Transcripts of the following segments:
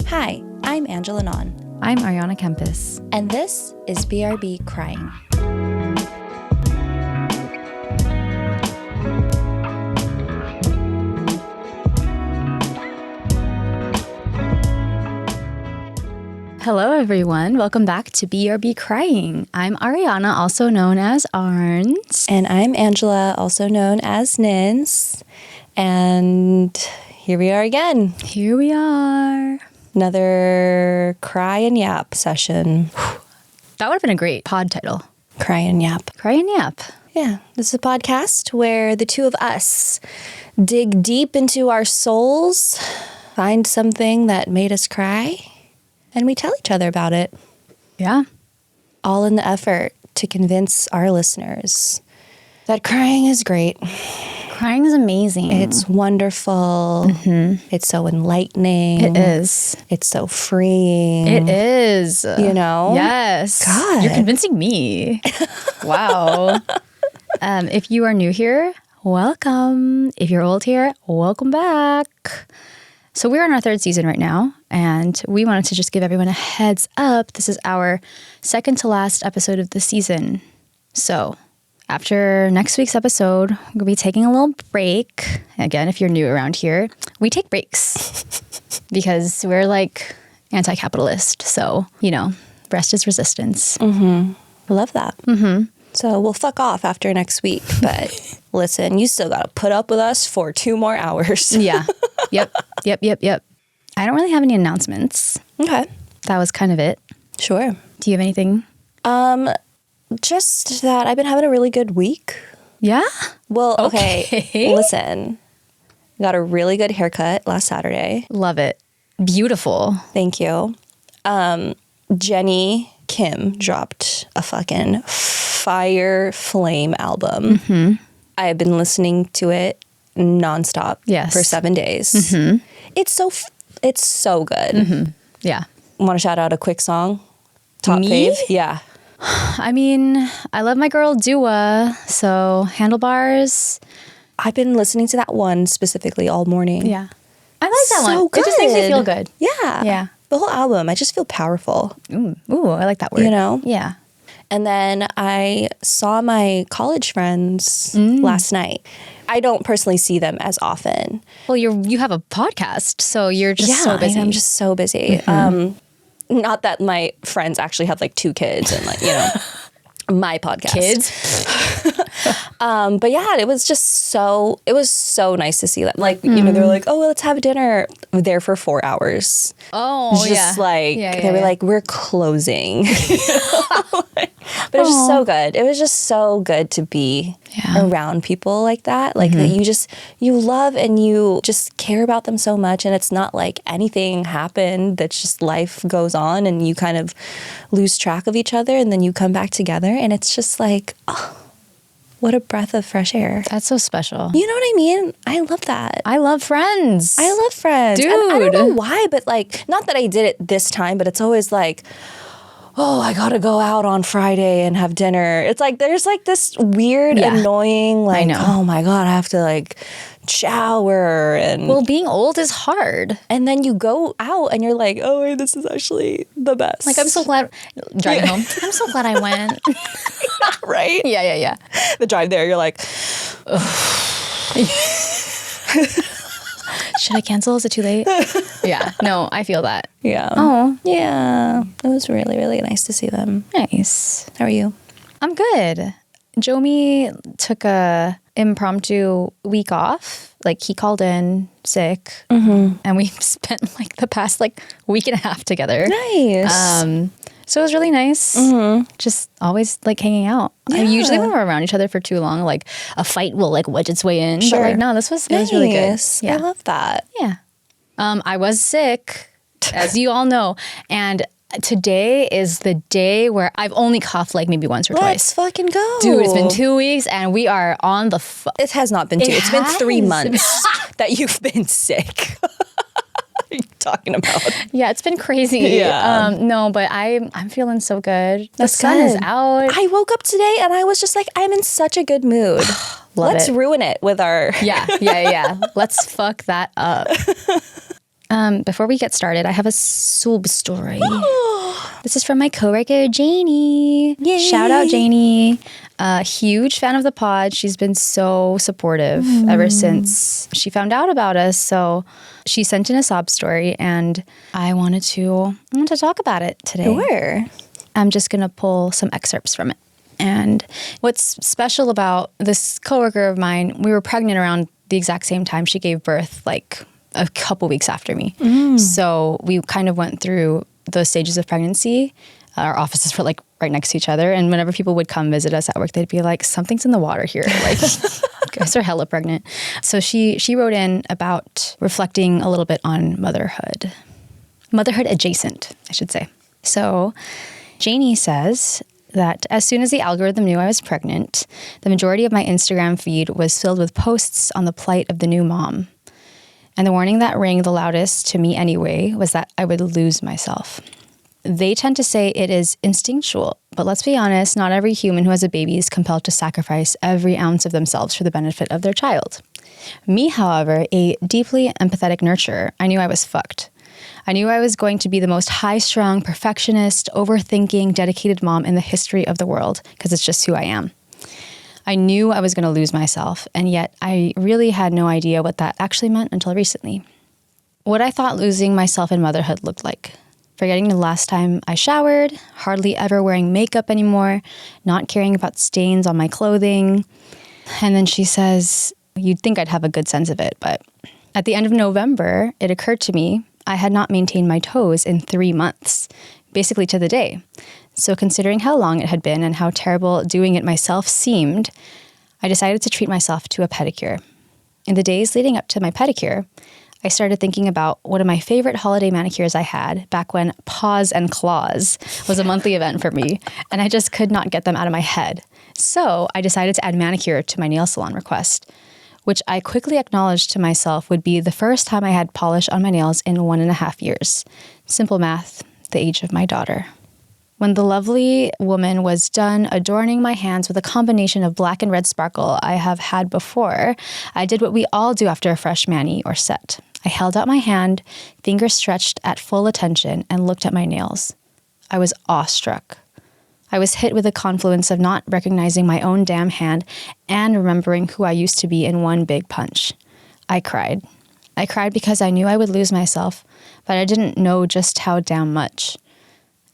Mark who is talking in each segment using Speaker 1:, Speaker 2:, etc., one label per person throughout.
Speaker 1: Hi, I'm Angela Non.
Speaker 2: I'm Ariana Kempis.
Speaker 1: And this is BRB Crying.
Speaker 2: Hello, everyone. Welcome back to BRB Crying. I'm Ariana, also known as Arns.
Speaker 1: And I'm Angela, also known as Nins. And here we are again.
Speaker 2: Here we are.
Speaker 1: Another cry and yap session.
Speaker 2: That would have been a great pod title.
Speaker 1: Cry and yap.
Speaker 2: Cry and yap.
Speaker 1: Yeah, this is a podcast where the two of us dig deep into our souls, find something that made us cry, and we tell each other about it.
Speaker 2: Yeah.
Speaker 1: All in the effort to convince our listeners that crying is great.
Speaker 2: Crying is amazing.
Speaker 1: It's wonderful. Mm-hmm. It's so enlightening.
Speaker 2: It is.
Speaker 1: It's so freeing.
Speaker 2: It is.
Speaker 1: You know?
Speaker 2: Yes.
Speaker 1: God.
Speaker 2: You're convincing me. Wow. If you are new here, welcome. If you're old here, welcome back. So we're in our third season right now, and we wanted to just give everyone a heads up. This is our second to last episode of the season. So after next week's episode, we're going to be taking a little break. Again, if you're new around here, we take breaks because we're like anti-capitalist. So, you know, rest is resistance.
Speaker 1: Mm-hmm. I love that. Mm-hmm. So we'll fuck off after next week. But listen, you still got to put up with us for 2 more hours.
Speaker 2: Yeah. Yep. I don't really have any announcements.
Speaker 1: Okay.
Speaker 2: That was kind of it.
Speaker 1: Sure.
Speaker 2: Do you have anything?
Speaker 1: Just that I've been having a really good week.
Speaker 2: Yeah?
Speaker 1: Well, okay. Listen, got a really good haircut last Saturday.
Speaker 2: Love it. Beautiful.
Speaker 1: Thank you. Jenny Kim dropped a fucking fire flame album. Mm-hmm. I have been listening to it nonstop for 7 days. Mm-hmm. It's so good. Mm-hmm.
Speaker 2: Yeah.
Speaker 1: Want to shout out a quick song? Top
Speaker 2: Me?
Speaker 1: fave? Yeah.
Speaker 2: I mean, I love my girl Dua, so Handlebars.
Speaker 1: I've been listening to that one specifically all morning.
Speaker 2: Yeah. I like that
Speaker 1: So
Speaker 2: one.
Speaker 1: good.
Speaker 2: It just makes me feel good.
Speaker 1: Yeah.
Speaker 2: Yeah.
Speaker 1: The whole album, I just feel powerful.
Speaker 2: Ooh, I like that word.
Speaker 1: You know?
Speaker 2: Yeah.
Speaker 1: And then I saw my college friends last night. I don't personally see them as often.
Speaker 2: Well, you have a podcast, so you're just so busy.
Speaker 1: I'm just so busy. Mm-hmm. Not that my friends actually have like 2 kids and like, you know, my podcast.
Speaker 2: Kids.
Speaker 1: But yeah, it was so nice to see that. Like, you know, they were like, oh, well, let's have dinner. We're there for 4 hours.
Speaker 2: Oh,
Speaker 1: just they were like, we're closing. But it was just so good. It was just so good to be around people like that. Like that you love and you just care about them so much. And it's not like anything happened. That's just life goes on and you kind of lose track of each other and then you come back together. And it's just like, oh, what a breath of fresh air.
Speaker 2: That's so special.
Speaker 1: You know what I mean? I love that.
Speaker 2: I love friends.
Speaker 1: I love friends.
Speaker 2: Dude.
Speaker 1: And I don't know why, but like, not that I did it this time, but it's always like, oh, I gotta go out on Friday and have dinner. It's like, there's like this weird, annoying, like, oh my God, I have to like shower and.
Speaker 2: Well, being old is hard.
Speaker 1: And then you go out and you're like, oh, wait, this is actually the best.
Speaker 2: Like, I'm so glad, driving home, I'm so glad I went.
Speaker 1: Right?
Speaker 2: Yeah.
Speaker 1: The drive there, you're like,
Speaker 2: should I cancel? Is it too late? Yeah. No, I feel that.
Speaker 1: Yeah.
Speaker 2: Oh.
Speaker 1: Yeah. It was really, really nice to see them.
Speaker 2: Nice.
Speaker 1: How are you?
Speaker 2: I'm good. Jomi took a impromptu week off. Like, he called in sick. Mm-hmm. And we spent like the past like week and a half together.
Speaker 1: Nice.
Speaker 2: So it was really nice. Mm-hmm. Just always like hanging out.
Speaker 1: Yeah.
Speaker 2: Usually when we're around each other for too long, like a fight will like wedge its way in.
Speaker 1: Sure.
Speaker 2: But like, no, it was really good.
Speaker 1: Yeah. I love that.
Speaker 2: Yeah. I was sick, as you all know. And today is the day where I've only coughed like maybe once or twice.
Speaker 1: Let's fucking go.
Speaker 2: Dude, it's been 2 weeks and we are on the
Speaker 1: It has not been 2. It's been 3 months that you've been sick. What are you talking about?
Speaker 2: Yeah, it's been crazy.
Speaker 1: Yeah.
Speaker 2: No, but I'm feeling so good.
Speaker 1: That's
Speaker 2: the sun
Speaker 1: good.
Speaker 2: is out.
Speaker 1: I woke up today and I was just like, I'm in such a good mood. Let's ruin it with our...
Speaker 2: Yeah. Let's fuck that up. Before we get started, I have a sob story. This is from my coworker, Janie. Yay. Shout out, Janie. Huge fan of the pod. She's been so supportive ever since she found out about us. So she sent in a sob story, and I want to talk about it today.
Speaker 1: Sure.
Speaker 2: I'm just going to pull some excerpts from it. And what's special about this coworker of mine, we were pregnant around the exact same time. She gave birth like a couple weeks after me. So we kind of went through those stages of pregnancy. Our offices were like right next to each other. And whenever people would come visit us at work, they'd be like, something's in the water here. Like, guys are hella pregnant. So she wrote in about reflecting a little bit on motherhood. Motherhood adjacent, I should say. So Janie says that as soon as the algorithm knew I was pregnant, the majority of my Instagram feed was filled with posts on the plight of the new mom. And the warning that rang the loudest to me anyway was that I would lose myself. They tend to say it is instinctual, but let's be honest, not every human who has a baby is compelled to sacrifice every ounce of themselves for the benefit of their child. Me, however, a deeply empathetic nurturer, I knew I was fucked. I knew I was going to be the most high-strung, perfectionist, overthinking, dedicated mom in the history of the world, because it's just who I am. I knew I was going to lose myself, and yet I really had no idea what that actually meant until recently. What I thought losing myself in motherhood looked like. Forgetting the last time I showered, hardly ever wearing makeup anymore, not caring about stains on my clothing. And then she says, you'd think I'd have a good sense of it, but at the end of November, it occurred to me I had not maintained my toes in 3 months, basically to the day. So considering how long it had been and how terrible doing it myself seemed, I decided to treat myself to a pedicure. In the days leading up to my pedicure, I started thinking about one of my favorite holiday manicures I had back when Paws and Claws was a monthly event for me, and I just could not get them out of my head. So I decided to add manicure to my nail salon request, which I quickly acknowledged to myself would be the first time I had polish on my nails in 1.5 years. Simple math, the age of my daughter. When the lovely woman was done adorning my hands with a combination of black and red sparkle I have had before, I did what we all do after a fresh mani or set. I held out my hand, fingers stretched at full attention, and looked at my nails. I was awestruck. I was hit with a confluence of not recognizing my own damn hand and remembering who I used to be in one big punch. I cried. I cried because I knew I would lose myself, but I didn't know just how damn much.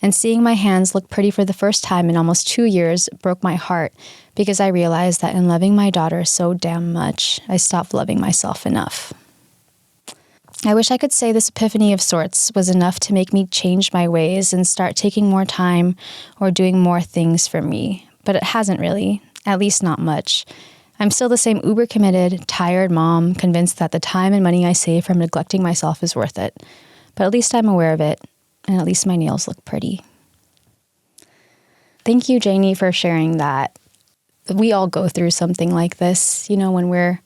Speaker 2: And seeing my hands look pretty for the first time in almost 2 years broke my heart because I realized that in loving my daughter so damn much, I stopped loving myself enough. I wish I could say this epiphany of sorts was enough to make me change my ways and start taking more time or doing more things for me, but it hasn't really, at least not much. I'm still the same uber-committed, tired mom, convinced that the time and money I save from neglecting myself is worth it. But at least I'm aware of it. And at least my nails look pretty. Thank you, Janie, for sharing that. We all go through something like this, you know, when we're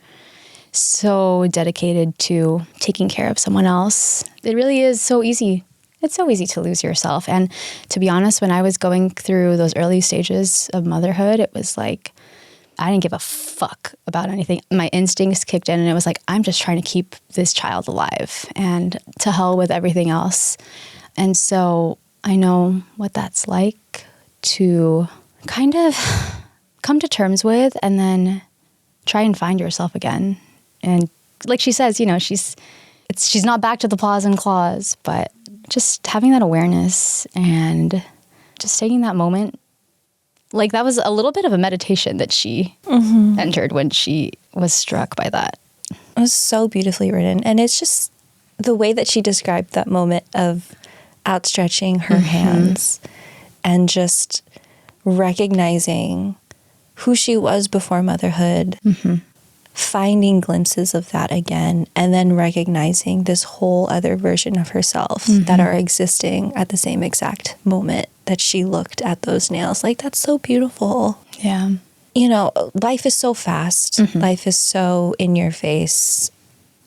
Speaker 2: so dedicated to taking care of someone else. It really is so easy. It's so easy to lose yourself. And to be honest, when I was going through those early stages of motherhood, it was like, I didn't give a fuck about anything. My instincts kicked in and it was like, I'm just trying to keep this child alive and to hell with everything else. And so I know what that's like to kind of come to terms with and then try and find yourself again. And like she says, you know, she's not back to the paws and claws, but just having that awareness and just taking that moment. Like that was a little bit of a meditation that she entered when she was struck by that.
Speaker 1: It was so beautifully written. And it's just the way that she described that moment of outstretching her hands and just recognizing who she was before motherhood, finding glimpses of that again, and then recognizing this whole other version of herself that are existing at the same exact moment that she looked at those nails. Like, that's so beautiful.
Speaker 2: Yeah.
Speaker 1: You know, life is so fast. Life is so in your face.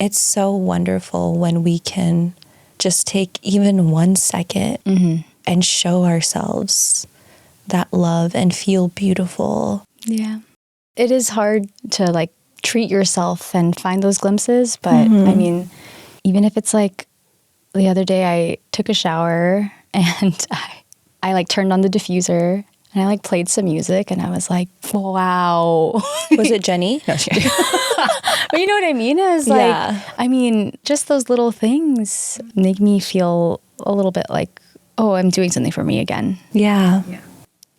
Speaker 1: It's so wonderful when we can just take even 1 second and show ourselves that love and feel beautiful.
Speaker 2: Yeah. It is hard to like treat yourself and find those glimpses, but I mean, even if it's like the other day I took a shower and I like turned on the diffuser and I like played some music and I was like, wow.
Speaker 1: Was it Jenny? No, she
Speaker 2: But you know what I mean? It was like, I mean, just those little things make me feel a little bit like, oh, I'm doing something for me again.
Speaker 1: Yeah.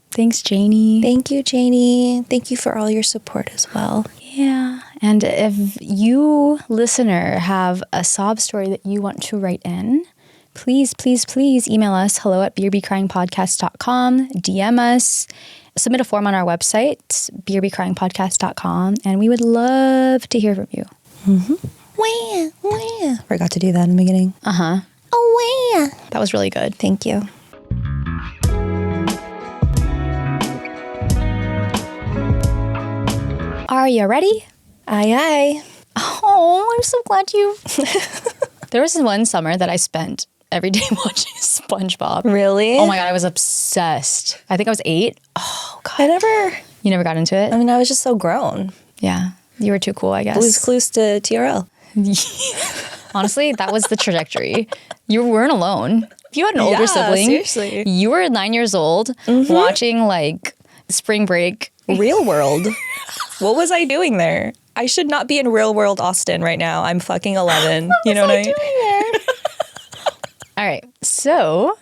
Speaker 2: Thanks, Janie.
Speaker 1: Thank you, Janie. Thank you for all your support as well.
Speaker 2: Yeah. And if you, listener, have a sob story that you want to write in, please, please, please email us hello@brbcryingpodcast.com, DM us, submit a form on our website, brbcryingpodcast.com, and we would love to hear from you.
Speaker 1: Wah. Forgot to do that in the beginning.
Speaker 2: Uh-huh.
Speaker 1: Oh, wah.
Speaker 2: That was really good.
Speaker 1: Thank you.
Speaker 2: Are you ready?
Speaker 1: Aye, aye.
Speaker 2: Oh, I'm so glad you... There was one summer that I spent every day watching SpongeBob.
Speaker 1: Really?
Speaker 2: Oh my God, I was obsessed. I think I was 8. Oh God. You never got into it?
Speaker 1: I mean, I was just so grown.
Speaker 2: Yeah. You were too cool, I guess.
Speaker 1: Blue's Clues to TRL.
Speaker 2: Honestly, that was the trajectory. You weren't alone. If you had an older sibling,
Speaker 1: seriously.
Speaker 2: You were 9 years old watching like Spring Break.
Speaker 1: Real World. What was I doing there? I should not be in Real World Austin right now. I'm fucking 11. You know what I mean?
Speaker 2: All right. So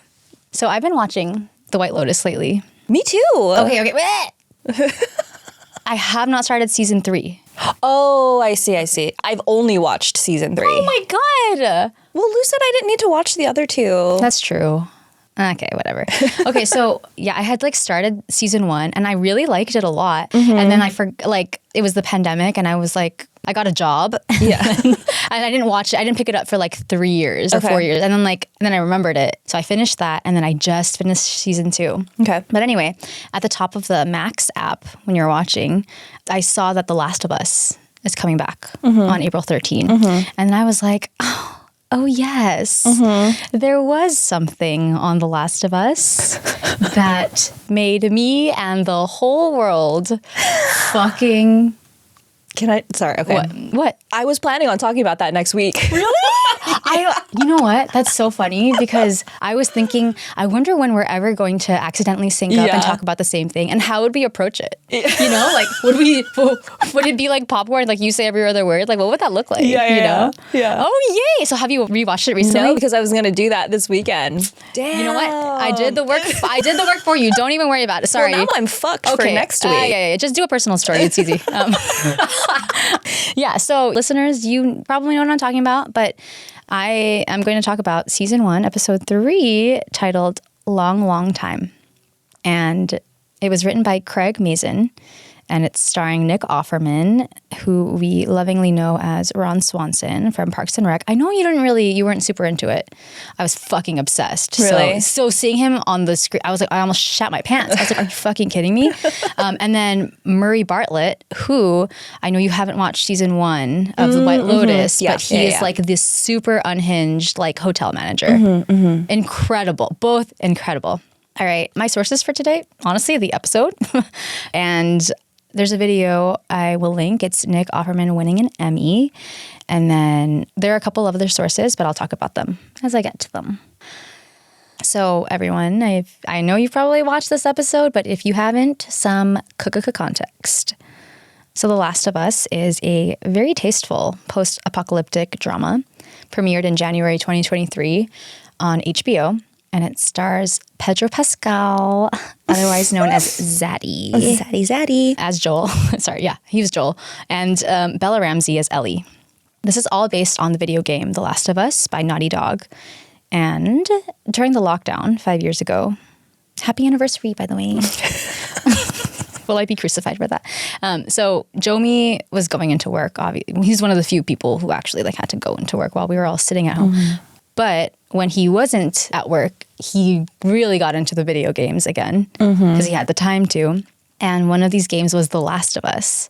Speaker 2: I've been watching The White Lotus lately.
Speaker 1: Me too.
Speaker 2: Okay. I have not started season 3.
Speaker 1: Oh, I see. I've only watched season 3.
Speaker 2: Oh my God.
Speaker 1: Well, Lou said I didn't need to watch the other 2.
Speaker 2: That's true. Okay, whatever. Okay, so yeah, I had like started season 1 and I really liked it a lot. And then it was the pandemic and I was like, I got a job.
Speaker 1: Yeah.
Speaker 2: And I didn't watch it. I didn't pick it up for like 3 years or 4 years. And then I remembered it. So I finished that and then I just finished season 2.
Speaker 1: Okay.
Speaker 2: But anyway, at the top of the Max app when you're watching, I saw that The Last of Us is coming back on April 13. And I was like, oh yes, there was something on The Last of Us that made me and the whole world fucking...
Speaker 1: Sorry, okay.
Speaker 2: What?
Speaker 1: I was planning on talking about that next week.
Speaker 2: Really? You know what? That's so funny because I was thinking, I wonder when we're ever going to accidentally sync up and talk about the same thing and how would we approach it? You know, like would it be like popcorn, like you say every other word? Like what would that look like?
Speaker 1: Yeah.
Speaker 2: Oh, yay. So have you rewatched it recently?
Speaker 1: No, because I was going to do that this weekend. Damn.
Speaker 2: You know what? I did the work for you. Don't even worry about it. Sorry.
Speaker 1: Well, now I'm fucked for next week.
Speaker 2: Yeah. Just do a personal story. It's easy. Yeah, so listeners, you probably know what I'm talking about, but I am going to talk about season 1, episode 3, titled Long, Long Time. And it was written by Craig Mazin, and it's starring Nick Offerman, who we lovingly know as Ron Swanson from Parks and Rec. I know you weren't super into it. I was fucking obsessed.
Speaker 1: Really?
Speaker 2: So seeing him on the screen, I was like, I almost shat my pants. I was like, are you fucking kidding me? And then Murray Bartlett, who I know you haven't watched season 1 of The White Lotus, but he is like this super unhinged like hotel manager. Incredible. Both incredible. All right. My sources for today, honestly, the episode. And there's a video I will link. It's Nick Offerman winning an Emmy. And then there are a couple of other sources, but I'll talk about them as I get to them. So everyone, I know you've probably watched this episode, but if you haven't, some context. So The Last of Us is a very tasteful post-apocalyptic drama premiered in January 2023 on HBO. And it stars Pedro Pascal, otherwise known as Zaddy.
Speaker 1: Zaddy.
Speaker 2: As Joel. Sorry, yeah, he was Joel. And Bella Ramsey as Ellie. This is all based on the video game The Last of Us by Naughty Dog. And during the lockdown 5 years ago, happy anniversary, by the way. Will I be crucified for that? So Jomi was going into work. Obviously, he's one of the few people who actually had to go into work while we were all sitting at home. But when he wasn't at work, he really got into the video games again because he had the time to. And one of these games was The Last of Us.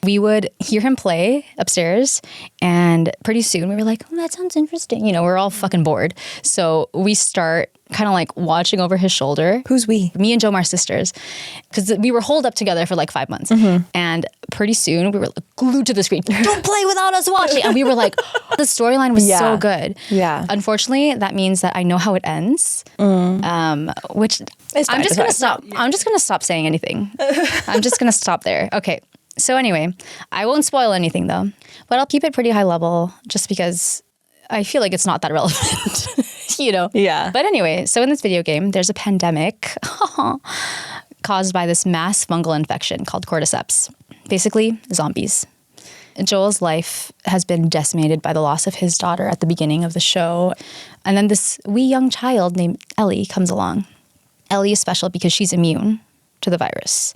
Speaker 2: We would hear him play upstairs, and pretty soon we were like, oh, that sounds interesting. You know, we're all fucking bored. So we start kind of like watching over his shoulder.
Speaker 1: Who's we?
Speaker 2: Me and Jomar's sisters. Because we were holed up together for like 5 months. And pretty soon we were like, glued to the screen. Don't play without us watching. And we were like, the storyline was so good.
Speaker 1: Yeah.
Speaker 2: Unfortunately, that means that I know how it ends. Which I'm just going to stop. I'm just going to stop saying anything. I'm just going to stop there. Okay. So anyway, I won't spoil anything though, but I'll keep it pretty high level just because I feel like it's not that relevant, you know?
Speaker 1: Yeah.
Speaker 2: But anyway, so in this video game, there's a pandemic caused by this mass fungal infection called cordyceps. Basically, zombies. Joel's life has been decimated by the loss of his daughter at the beginning of the show. And then this wee young child named Ellie comes along. Ellie is special because she's immune to the virus.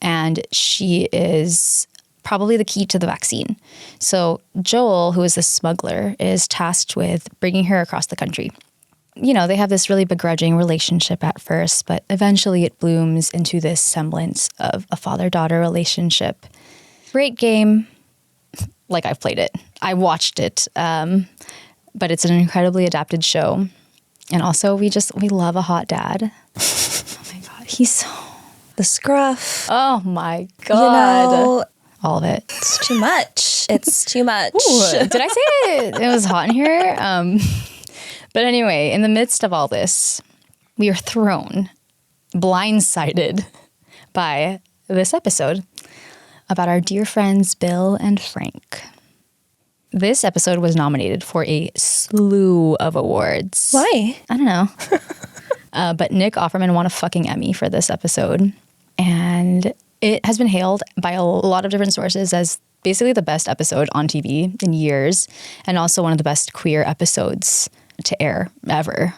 Speaker 2: And she is probably the key to the vaccine. So Joel, who is the smuggler, is tasked with bringing her across the country. You know, they have this really begrudging relationship at first, but eventually it blooms into this semblance of a father-daughter relationship. Great game. Like, I've played it. I watched it. But it's an incredibly adapted show. And also, we love a hot dad. Oh my God. He's so...
Speaker 1: The scruff.
Speaker 2: Oh my God.
Speaker 1: You know,
Speaker 2: all of it.
Speaker 1: It's too much. It's too much.
Speaker 2: Ooh, did I say it was hot in here? But anyway, in the midst of all this, we are thrown, blindsided by this episode about our dear friends Bill and Frank. This episode was nominated for a slew of awards.
Speaker 1: Why?
Speaker 2: I don't know. But Nick Offerman won a fucking Emmy for this episode. And it has been hailed by a lot of different sources as basically the best episode on TV in years, and also one of the best queer episodes to air ever.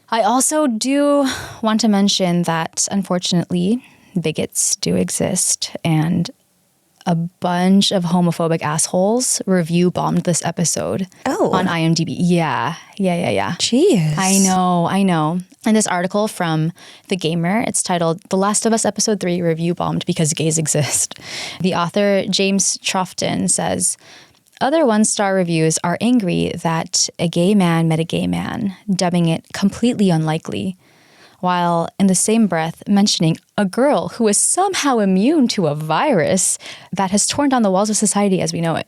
Speaker 2: I also do want to mention that, unfortunately, bigots do exist, and a bunch of homophobic assholes review bombed this episode on IMDb. Yeah.
Speaker 1: Jeez.
Speaker 2: I know. And this article from The Gamer, it's titled The Last of Us Episode 3 Review Bombed Because Gays Exist. The author, James Troughton, says, other one-star reviews are angry that a gay man met a gay man, dubbing it completely unlikely, while in the same breath mentioning a girl who is somehow immune to a virus that has torn down the walls of society as we know it.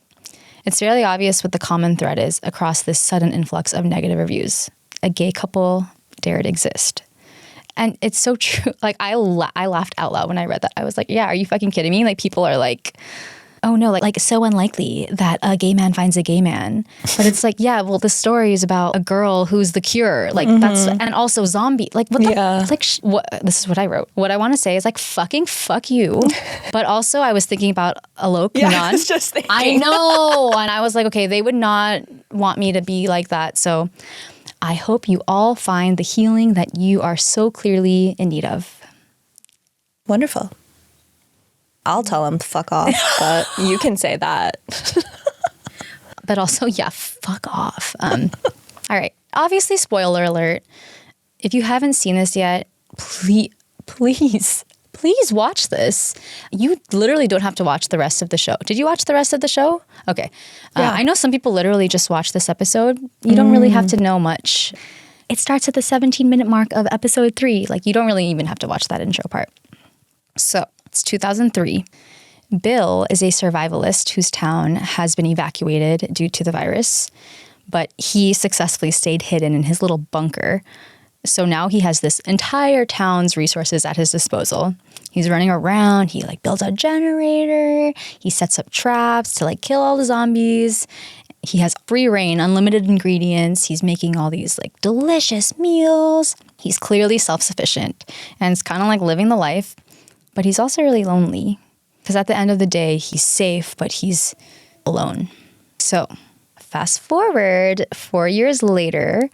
Speaker 2: It's fairly obvious what the common thread is across this sudden influx of negative reviews. A gay couple dared exist. And it's so true. Like, I laughed out loud when I read that. I was like, yeah, are you fucking kidding me? Like, people are like, oh no, like so unlikely that a gay man finds a gay man. But it's like, yeah, well, the story is about a girl who's the cure. Like that's, and also zombie. Like what the, like, what, this is what I wrote. What I want to say is like, fucking fuck you. But also I was thinking about Alok Kunan.
Speaker 1: I was just thinking.
Speaker 2: I know. And I was like, okay, they would not want me to be like that. So I hope you all find the healing that you are so clearly in need of.
Speaker 1: Wonderful. I'll tell him fuck off, but you can say that.
Speaker 2: But also, yeah, fuck off. All right. Obviously, spoiler alert. If you haven't seen this yet, please watch this. You literally don't have to watch the rest of the show. Did you watch the rest of the show? Okay.
Speaker 1: Yeah.
Speaker 2: I know some people literally just watch this episode. You don't really have to know much. It starts at the 17-minute mark of episode 3. Like, you don't really even have to watch that intro part. So, it's 2003. Bill is a survivalist whose town has been evacuated due to the virus, but he successfully stayed hidden in his little bunker. So now he has this entire town's resources at his disposal. He's running around. He like builds a generator. He sets up traps to like kill all the zombies. He has free reign, unlimited ingredients. He's making all these like delicious meals. He's clearly self-sufficient, and it's kind of like living the life. But he's also really lonely because at the end of the day, he's safe, but he's alone. So fast forward 4 years later,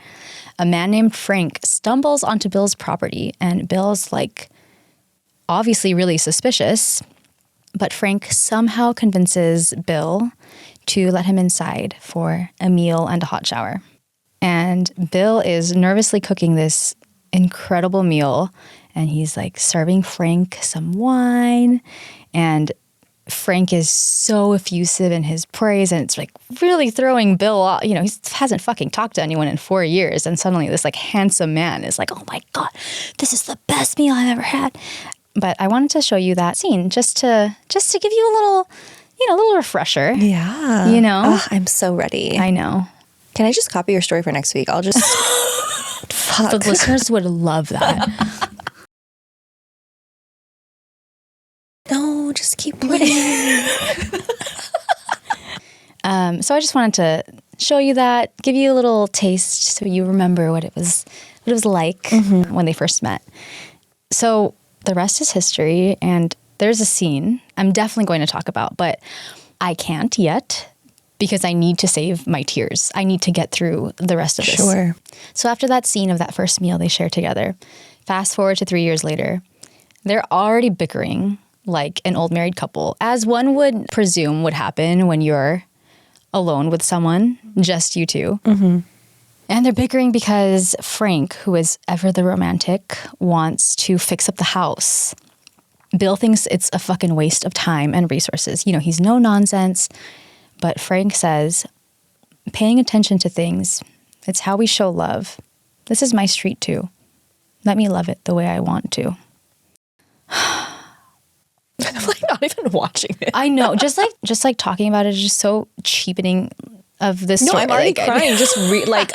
Speaker 2: a man named Frank stumbles onto Bill's property, and Bill's like obviously really suspicious, but Frank somehow convinces Bill to let him inside for a meal and a hot shower. And Bill is nervously cooking this incredible meal, and he's like serving Frank some wine, and Frank is so effusive in his praise, and it's like really throwing Bill off. You know, he hasn't fucking talked to anyone in 4 years, and suddenly this like handsome man is like, oh my God, this is the best meal I've ever had. But I wanted to show you that scene just to give you a little, a little refresher.
Speaker 1: Yeah.
Speaker 2: You know?
Speaker 1: Oh, I'm so ready.
Speaker 2: I know.
Speaker 1: Can I just copy your story for next week? I'll just... Fuck.
Speaker 2: The listeners would love that.
Speaker 1: No, just keep playing.
Speaker 2: So I just wanted to show you that, give you a little taste so you remember what it was like when they first met. So the rest is history, and there's a scene I'm definitely going to talk about, but I can't yet because I need to save my tears. I need to get through the rest of this.
Speaker 1: Sure.
Speaker 2: So after that scene of that first meal they share together, fast forward to 3 years later, they're already bickering like an old married couple, as one would presume would happen when you're alone with someone, just you two. Mm-hmm. And they're bickering because Frank, who is ever the romantic, wants to fix up the house. Bill thinks it's a fucking waste of time and resources. You know, he's no nonsense. But Frank says, paying attention to things, it's how we show love. This is my street too. Let me love it the way I want to.
Speaker 1: I'm like not even watching it.
Speaker 2: I know. Just like talking about it is just so cheapening of this story.
Speaker 1: No, I'm already crying.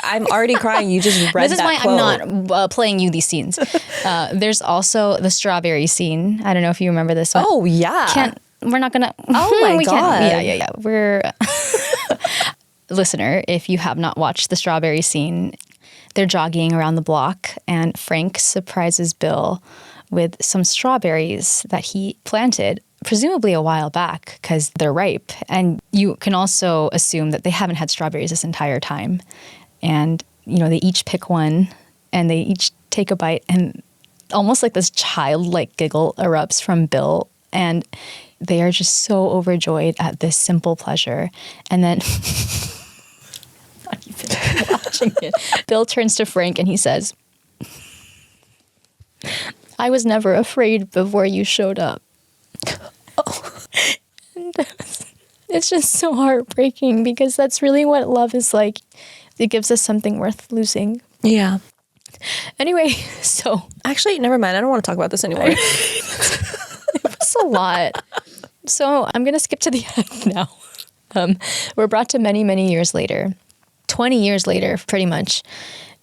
Speaker 1: I'm already crying. You just read
Speaker 2: this is
Speaker 1: that
Speaker 2: why
Speaker 1: quote.
Speaker 2: I'm not playing you these scenes. There's also the strawberry scene. I don't know if you remember this one.
Speaker 1: Oh, yeah.
Speaker 2: We're not gonna.
Speaker 1: Oh my God.
Speaker 2: Yeah. We're listener. If you have not watched the strawberry scene, they're jogging around the block, and Frank surprises Bill with some strawberries that he planted, presumably a while back, because they're ripe. And you can also assume that they haven't had strawberries this entire time. And, they each pick one and they each take a bite, and almost like this childlike giggle erupts from Bill. And they are just so overjoyed at this simple pleasure. And then, not even watching it, Bill turns to Frank and he says, I was never afraid before you showed up. Oh. And it's just so heartbreaking because that's really what love is like. It gives us something worth losing.
Speaker 1: Yeah.
Speaker 2: Anyway, so.
Speaker 1: Actually, never mind. I don't want to talk about this anymore.
Speaker 2: It was a lot. So I'm going to skip to the end now. We're brought to many, many years later. 20 years later, pretty much.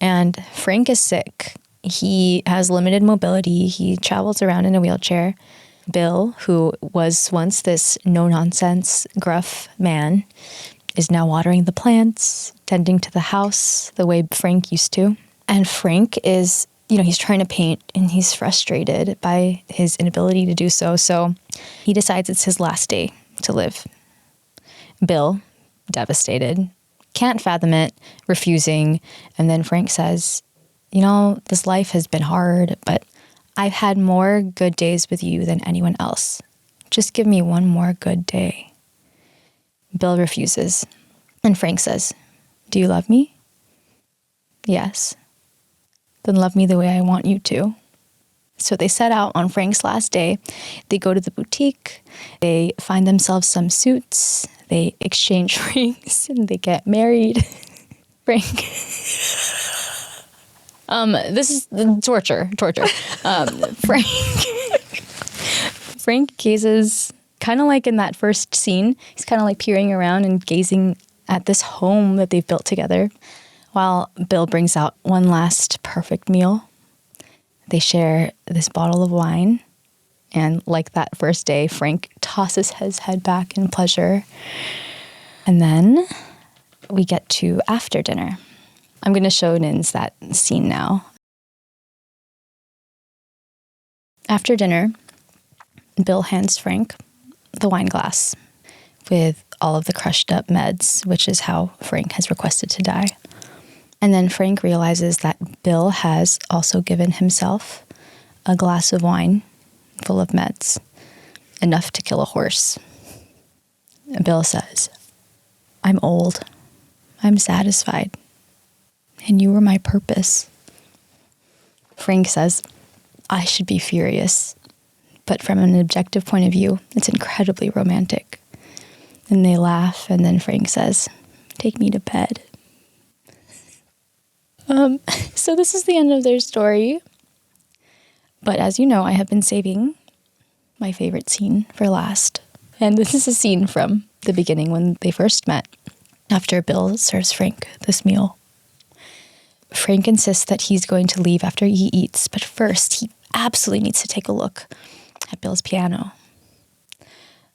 Speaker 2: And Frank is sick. He has limited mobility. He travels around in a wheelchair. Bill, who was once this no-nonsense, gruff man, is now watering the plants, tending to the house the way Frank used to. And Frank is, he's trying to paint and he's frustrated by his inability to do so. So he decides it's his last day to live. Bill, devastated, can't fathom it, refusing. And then Frank says, this life has been hard, but I've had more good days with you than anyone else. Just give me one more good day. Bill refuses. And Frank says, do you love me? Yes. Then love me the way I want you to. So they set out on Frank's last day. They go to the boutique. They find themselves some suits. They exchange rings and they get married. Frank. This is torture. Frank gazes kind of like in that first scene. He's kind of like peering around and gazing at this home that they've built together while Bill brings out one last perfect meal. They share this bottle of wine. And like that first day, Frank tosses his head back in pleasure. And then we get to after dinner. I'm going to show Nins that scene now. After dinner, Bill hands Frank the wine glass with all of the crushed up meds, which is how Frank has requested to die. And then Frank realizes that Bill has also given himself a glass of wine full of meds, enough to kill a horse. Bill says, I'm old. I'm satisfied. And you were my purpose. Frank says, I should be furious. But from an objective point of view, it's incredibly romantic. And they laugh, and then Frank says, "Take me to bed." So this is the end of their story. But as you know, I have been saving my favorite scene for last. And this is a scene from the beginning when they first met, after Bill serves Frank this meal. Frank insists that he's going to leave after he eats, but first he absolutely needs to take a look at Bill's piano.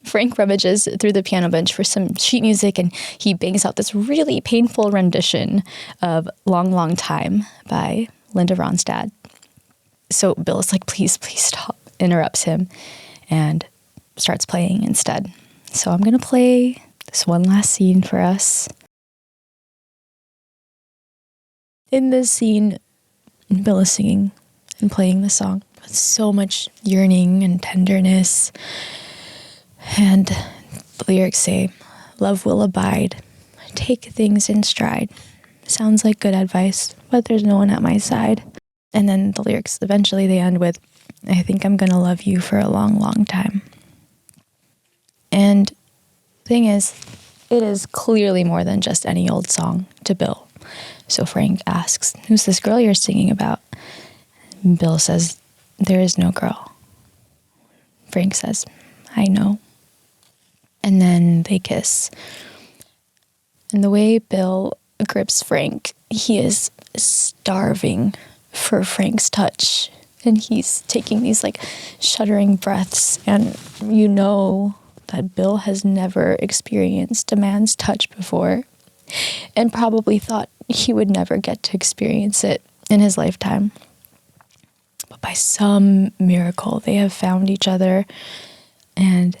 Speaker 2: Frank rummages through the piano bench for some sheet music, and he bangs out this really painful rendition of Long, Long Time by Linda Ronstadt. So Bill's like, please stop, interrupts him, and starts playing instead. So I'm going to play this one last scene for us. In this scene, Bill is singing and playing the song with so much yearning and tenderness. And the lyrics say, "Love will abide, take things in stride." Sounds like good advice, but there's no one at my side. And then the lyrics, eventually they end with, "I think I'm gonna love you for a long, long time." And the thing is, it is clearly more than just any old song to Bill. So Frank asks, "Who's this girl you're singing about?" And Bill says, "There is no girl." Frank says, "I know." And then they kiss. And the way Bill grips Frank, he is starving for Frank's touch. And he's taking these like shuddering breaths. And you know that Bill has never experienced a man's touch before, and probably thought he would never get to experience it in his lifetime. But by some miracle, they have found each other, and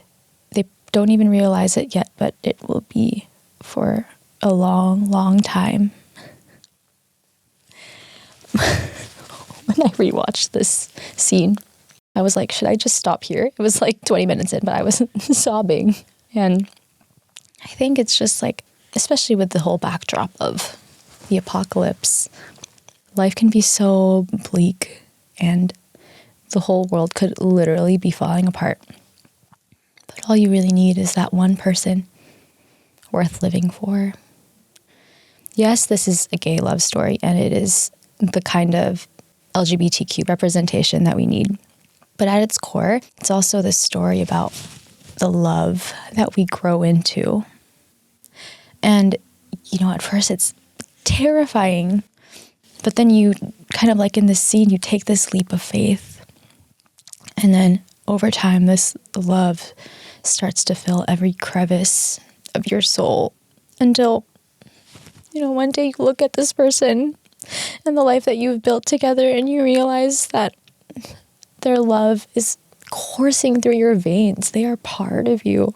Speaker 2: they don't even realize it yet, but it will be for a long, long time. When I rewatched this scene, I was like, should I just stop here? It was like 20 minutes in, but I was sobbing. And I think it's just like, especially with the whole backdrop of the apocalypse, life can be so bleak and the whole world could literally be falling apart. But all you really need is that one person worth living for. Yes, this is a gay love story, and it is the kind of LGBTQ representation that we need. But at its core, it's also this story about the love that we grow into. And, you know, at first it's terrifying, but then you kind of like in this scene, you take this leap of faith. And then over time, this love starts to fill every crevice of your soul until, you know, one day you look at this person and the life that you've built together and you realize that their love is coursing through your veins. They are part of you,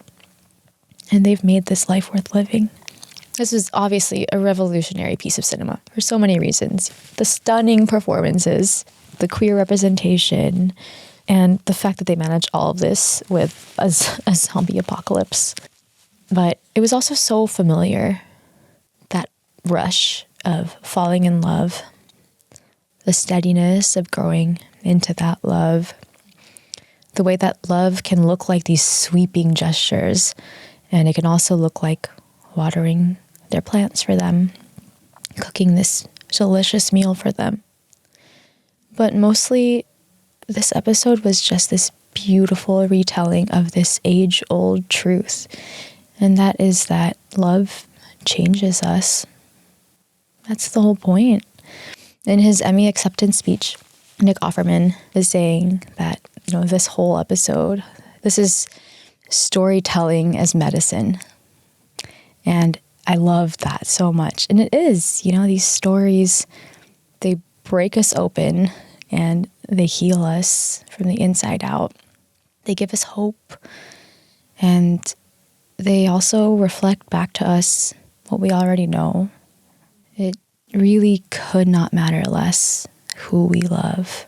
Speaker 2: and they've made this life worth living. This is obviously a revolutionary piece of cinema for so many reasons. The stunning performances, the queer representation, and the fact that they manage all of this with a zombie apocalypse. But it was also so familiar, that rush of falling in love, the steadiness of growing into that love, the way that love can look like these sweeping gestures, and it can also look like watering their plants for them, cooking this delicious meal for them. But mostly, this episode was just this beautiful retelling of this age-old truth, and that is that love changes us. That's the whole point. In his Emmy acceptance speech, Nick Offerman is saying that, you know, this whole episode, this is storytelling as medicine. And I love that so much. And it is, you know, these stories, they break us open and they heal us from the inside out. They give us hope. And they also reflect back to us what we already know. It really could not matter less who we love.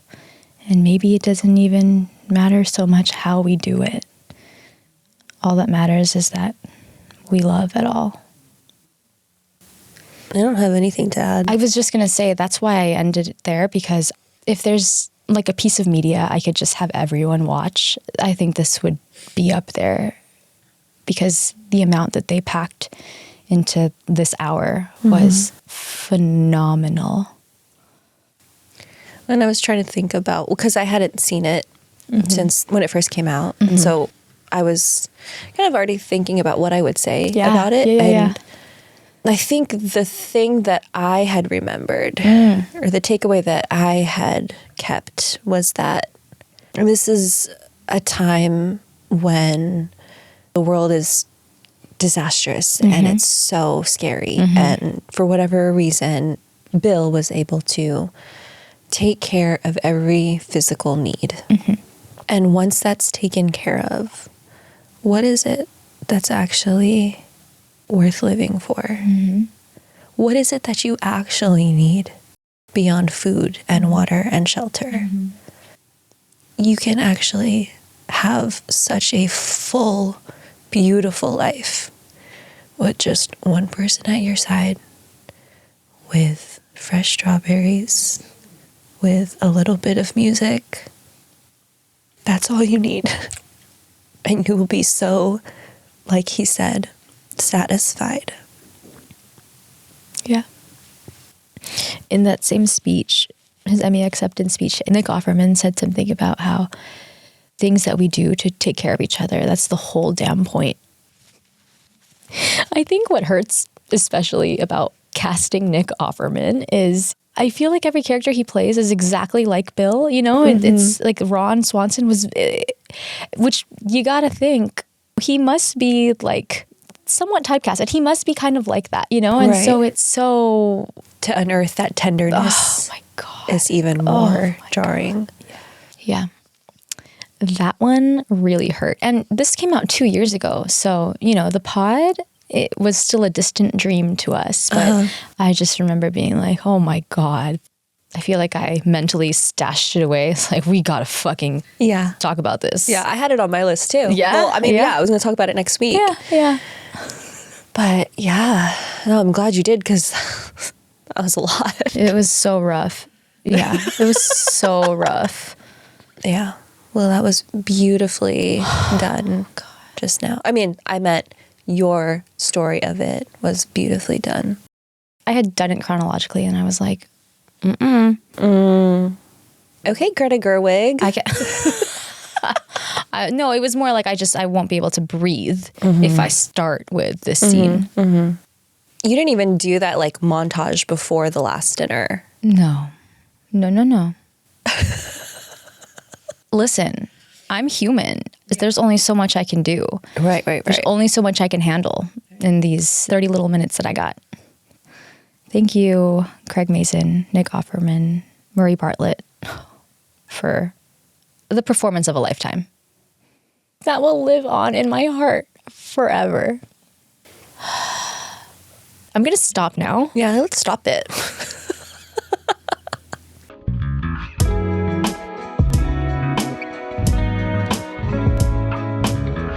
Speaker 2: And maybe it doesn't even matter so much how we do it. All that matters is that we love at all.
Speaker 1: I don't have anything to add.
Speaker 2: I was just going to say that's why I ended it there, because if there's like a piece of media I could just have everyone watch, I think this would be up there, because the amount that they packed into this hour was phenomenal.
Speaker 1: And I was trying to think about, because I hadn't seen it since when it first came out. And so I was kind of already thinking about what I would say about it. And I think the thing that I had remembered, or the takeaway that I had kept, was that this is a time when the world is disastrous and it's so scary. And for whatever reason, Bill was able to take care of every physical need. And once that's taken care of, what is it that's actually worth living for? What is it that you actually need beyond food and water and shelter? You can actually have such a full, beautiful life with just one person at your side, with fresh strawberries, with a little bit of music. That's all you need. And you will be so, like he said, satisfied.
Speaker 2: Yeah. In that same speech, his Emmy acceptance speech, Nick Offerman said something about how things that we do to take care of each other, that's the whole damn point. I think what hurts especially about casting Nick Offerman is I feel like every character he plays is exactly like Bill, you know? It's like Ron Swanson was, which you gotta think, he must be like somewhat typecasted. He must be kind of like that, you know? And so it's so...
Speaker 1: To unearth that tenderness is even more jarring.
Speaker 2: Yeah. That one really hurt. And this came out 2 years ago. So, you know, the pod, it was still a distant dream to us. But I just remember being like, oh my God. I feel like I mentally stashed it away. It's like, we gotta fucking talk about this.
Speaker 1: Yeah, I had it on my list too.
Speaker 2: Yeah?
Speaker 1: Well, I mean, I was gonna talk about it next week.
Speaker 2: Yeah.
Speaker 1: But yeah, no, I'm glad you did, because that was a lot.
Speaker 2: It was so rough. Yeah, it was so rough.
Speaker 1: Yeah. Well, that was beautifully done just now. I mean, I meant your story of it was beautifully done.
Speaker 2: I had done it chronologically, and I was like,
Speaker 1: Okay, Greta Gerwig.
Speaker 2: No, it was more like I won't be able to breathe if I start with this scene.
Speaker 1: You didn't even do that like montage before the last dinner.
Speaker 2: No. Listen, I'm human. There's only so much I can do.
Speaker 1: Right.
Speaker 2: There's only so much I can handle in these 30 little minutes that I got. Thank you, Craig Mason, Nick Offerman, Murray Bartlett, for the performance of a lifetime. That will live on in my heart forever. I'm going to stop now.
Speaker 1: Yeah, let's stop it.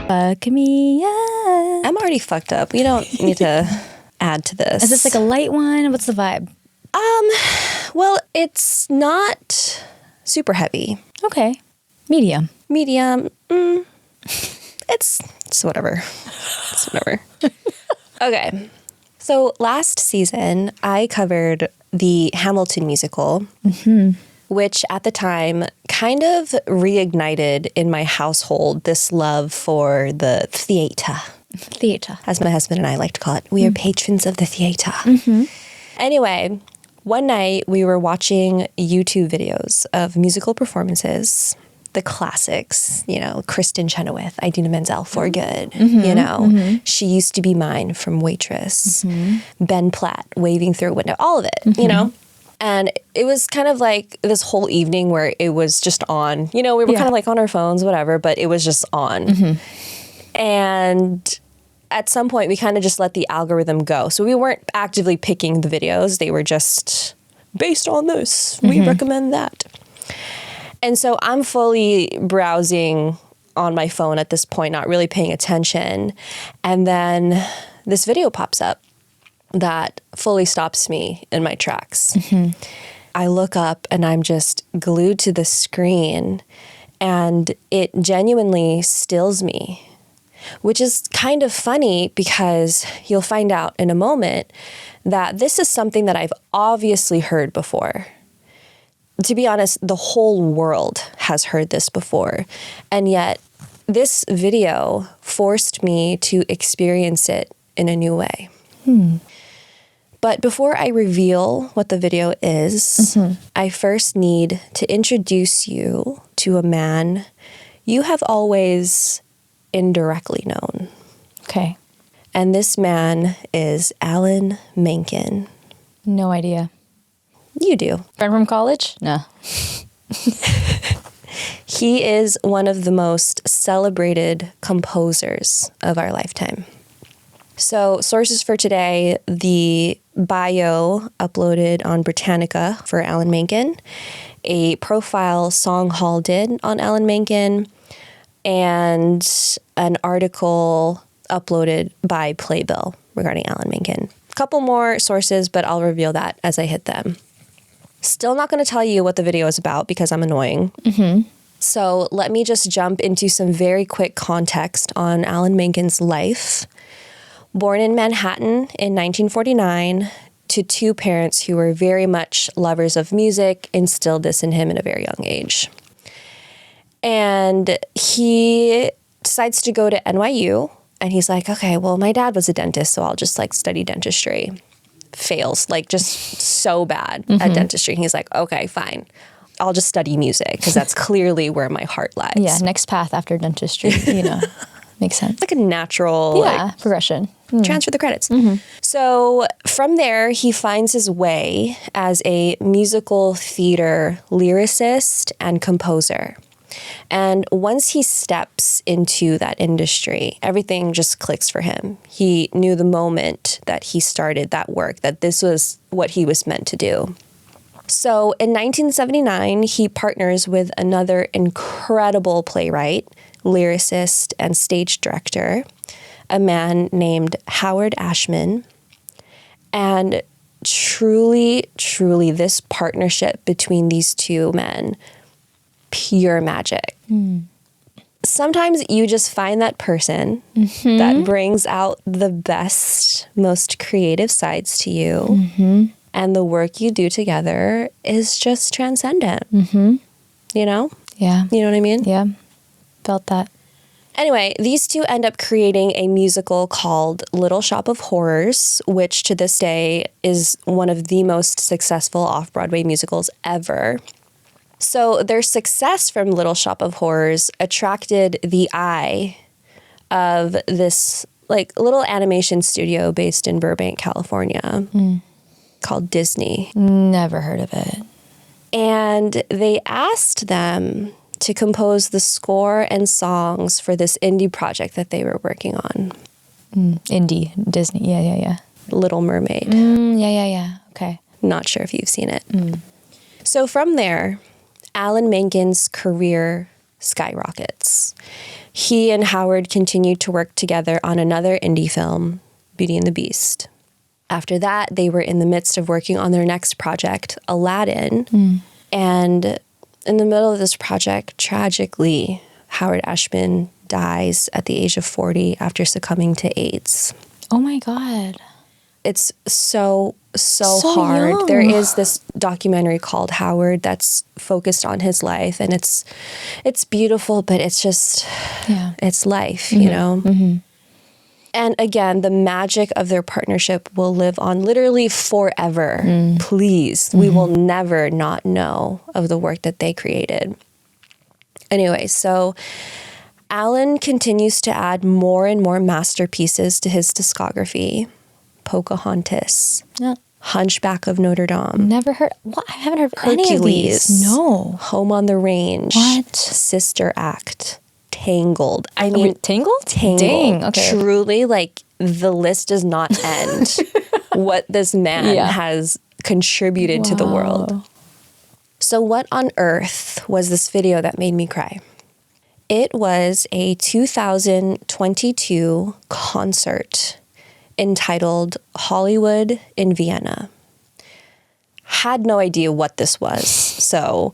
Speaker 2: Fuck me up.
Speaker 1: I'm already fucked up. We don't need to add to this.
Speaker 2: Is this like a light one? What's the vibe?
Speaker 1: Well, it's not super heavy.
Speaker 2: Okay. Medium.
Speaker 1: It's whatever. It's whatever. Okay. So last season, I covered the Hamilton musical, which at the time kind of reignited in my household this love for the theater.
Speaker 2: Theater.
Speaker 1: As my husband and I like to call it. We are patrons of the theater. Anyway, one night we were watching YouTube videos of musical performances, the classics, you know, Kristen Chenoweth, Idina Menzel, For Good, you know, She Used to Be Mine from Waitress, Ben Platt, Waving Through a Window, all of it, you know? And it was kind of like this whole evening where it was just on, you know, we were kind of like on our phones, whatever, but it was just on. And at some point we kind of just let the algorithm go. So we weren't actively picking the videos. They were just based on this. We recommend that. And so I'm fully browsing on my phone at this point, not really paying attention. And then this video pops up that fully stops me in my tracks. I look up and I'm just glued to the screen, and it genuinely stills me, which is kind of funny because you'll find out in a moment that this is something that I've obviously heard before. To be honest, the whole world has heard this before. And yet this video forced me to experience it in a new way. But before I reveal what the video is, I first need to introduce you to a man you have always indirectly known.
Speaker 2: Okay.
Speaker 1: And this man is Alan Menken.
Speaker 2: No idea.
Speaker 1: You do.
Speaker 2: Friend from college? No.
Speaker 1: He is one of the most celebrated composers of our lifetime. So, sources for today, the bio uploaded on Britannica for Alan Menken, a profile Song Hall did on Alan Menken, and an article uploaded by Playbill regarding Alan Menken. A couple more sources, but I'll reveal that as I hit them. Still not going to tell you what the video is about because I'm annoying. So let me just jump into some very quick context on Alan Menken's life. Born in Manhattan in 1949 to two parents who were very much lovers of music, instilled this in him at a very young age. And he decides to go to NYU, and he's like, okay, well, my dad was a dentist, so I'll just like study dentistry. Fails, like just so bad at dentistry. And he's like, okay, fine. I'll just study music because that's clearly where my heart lies.
Speaker 2: Yeah, next path after dentistry, makes sense.
Speaker 1: Like a natural
Speaker 2: progression.
Speaker 1: Transfer the credits. So from there, he finds his way as a musical theater lyricist and composer. And once he steps into that industry, everything just clicks for him. He knew the moment that he started that work, that this was what he was meant to do. So in 1979, he partners with another incredible playwright, lyricist, and stage director, a man named Howard Ashman. And truly, truly, this partnership between these two men, pure magic. Sometimes you just find that person that brings out the best, most creative sides to you. And the work you do together is just transcendent. You know?
Speaker 2: Yeah.
Speaker 1: You know what I mean?
Speaker 2: Yeah. Felt that.
Speaker 1: Anyway, these two end up creating a musical called Little Shop of Horrors, which to this day is one of the most successful off-Broadway musicals ever. So their success from Little Shop of Horrors attracted the eye of this like little animation studio based in Burbank, California, called Disney.
Speaker 2: Never heard of it.
Speaker 1: And they asked them to compose the score and songs for this indie project that they were working on.
Speaker 2: Indie, Disney. Yeah.
Speaker 1: Little Mermaid.
Speaker 2: Yeah. Okay.
Speaker 1: Not sure if you've seen it. So from there, Alan Menken's career skyrockets. He and Howard continued to work together on another indie film, Beauty and the Beast. After that, they were in the midst of working on their next project, Aladdin. And in the middle of this project, tragically, Howard Ashman dies at the age of 40 after succumbing to AIDS.
Speaker 2: Oh my God.
Speaker 1: It's so hard.
Speaker 2: Young.
Speaker 1: There is this documentary called Howard that's focused on his life, and it's beautiful, but it's just, it's life, you know? And again, the magic of their partnership will live on literally forever. Please, we will never not know of the work that they created. Anyway, so Alan continues to add more and more masterpieces to his discography. Pocahontas, Hunchback of Notre Dame.
Speaker 2: Never heard. What? I haven't heard of
Speaker 1: Hercules.
Speaker 2: any of these. No.
Speaker 1: Home on the Range.
Speaker 2: What?
Speaker 1: Sister Act. Tangled. I mean,
Speaker 2: Tangled?
Speaker 1: Tangled.
Speaker 2: Dang, okay.
Speaker 1: Truly, like, the list does not end what this man has contributed to the world. So what on earth was this video that made me cry? It was a 2022 concert entitled Hollywood in Vienna. had no idea what this was. So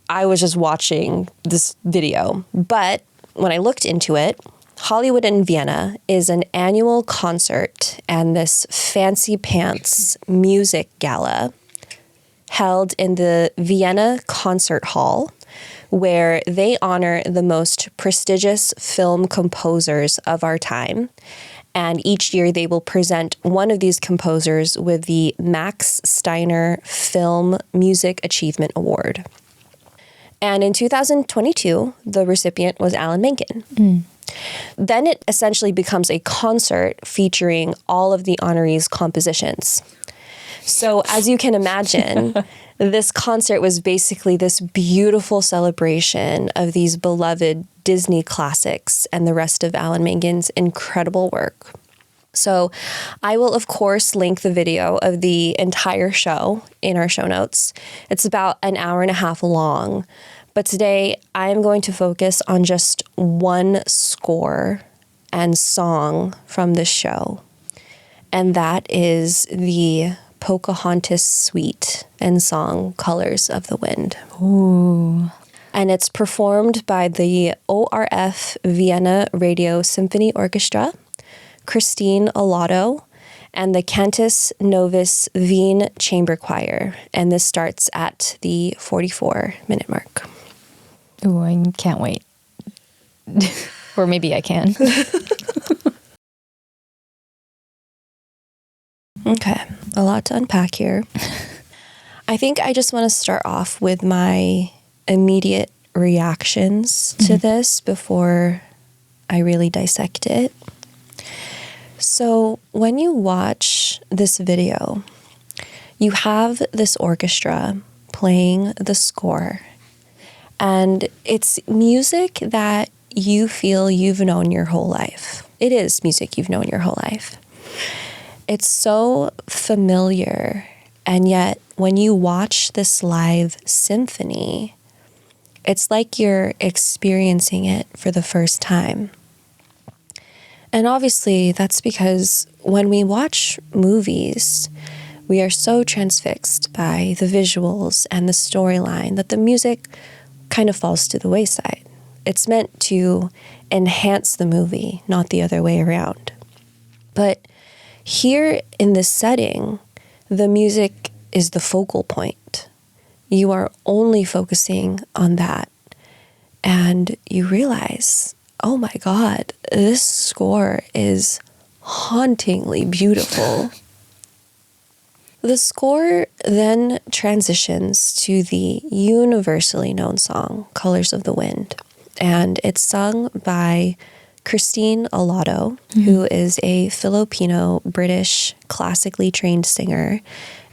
Speaker 1: I was just watching this video. But when I looked into it, Hollywood in Vienna is an annual concert and this fancy pants music gala held in the Vienna Concert Hall, where they honor the most prestigious film composers of our time. And each year they will present one of these composers with the Max Steiner Film Music Achievement Award. And in 2022, the recipient was Alan Menken. Then it essentially becomes a concert featuring all of the honorees' compositions. So as you can imagine, this concert was basically this beautiful celebration of these beloved Disney classics and the rest of Alan Menken's incredible work. So I will, of course, link the video of the entire show in our show notes. It's about an hour and a half long. But today I am going to focus on just one score and song from this show. And that is the Pocahontas suite and song Colors of the Wind.
Speaker 2: Ooh.
Speaker 1: And it's performed by the ORF Vienna Radio Symphony Orchestra, Christine Olato, and the Cantus Novus Wien Chamber Choir. And this starts at the 44-minute mark.
Speaker 2: Ooh, I can't wait. Or maybe I can.
Speaker 1: Okay, a lot to unpack here. I think I just want to start off with my immediate reactions to this before I really dissect it. So when you watch this video, you have this orchestra playing the score, and it's music that you feel you've known your whole life. It is music you've known your whole life. It's so familiar, and yet when you watch this live symphony, it's like you're experiencing it for the first time. And obviously that's because when we watch movies, we are so transfixed by the visuals and the storyline that the music kind of falls to the wayside. It's meant to enhance the movie, not the other way around. But here in this setting, the music is the focal point. You are only focusing on that. And you realize, oh my God, this score is hauntingly beautiful. The score then transitions to the universally known song, Colors of the Wind. And it's sung by Christine Olato, who is a Filipino-British classically trained singer